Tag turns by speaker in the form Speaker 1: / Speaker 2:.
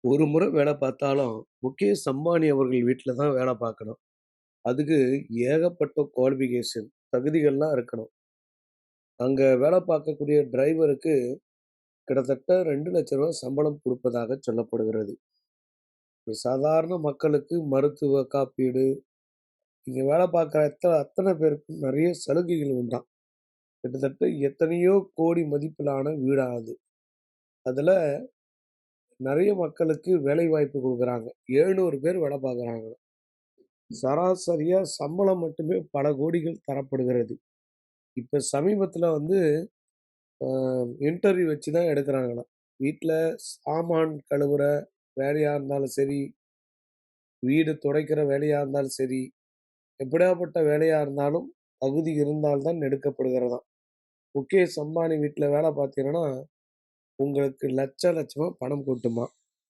Speaker 1: ஒரு முறை வேலை பார்த்தாலும், முகேஷ் அம்பானி அவர்கள் வீட்ல தான் வேலை பார்க்கணும். அதுக்கு ஏகப்பட்ட குவாலிஃபிகேஷன் தகுதிகள்லாம் இருக்கணும். அங்க வேலை பார்க்கக்கூடிய டிரைவருக்கு கிட்டத்தட்ட ரூ. 2,00,000 சம்பளம் குடுப்பதாக சொல்லப்படுகிறது. ஒரு சாதாரண மக்களுக்கு மருத்துவ காப்பீடு, இங்க வேலை பார்க்குற அத்தன பேருக்கும் நெறைய சலுகைகள் உண்டாம். கிட்டத்தட்ட எத்தனையோ கோடி மதிப்பிலான வீடா அது. அதுல நெறைய மக்களுக்கு வேலைவாய்ப்பு குடுக்குறாங்க. 700 பேர் வேலை பார்க்குறாங்க. சராசரியா சம்பளம் மட்டுமே பல கோடிகள் தரப்படுகிறது. இப்ப சமீபத்தில வந்து அ இன்டர்வியூ வச்சு தான் எடுக்குறாங்களாம். வீட்ல சாமான் கழுவுற வேலையா இருந்தாலும் சரி, வீடு துடைக்கிற வேலையா இருந்தாலும் சரி, எப்படியாப்பட்ட வேலையா இருந்தாலும் தகுதி இருந்தால் தான் எடுக்கப்படுகிறதாம். முகேஷ் அம்பானி வீட்ல வேலை பார்த்தீங்கன்னா, உங்களுக்கு லட்ச லட்சமா பணம் கொட்டுமாம்.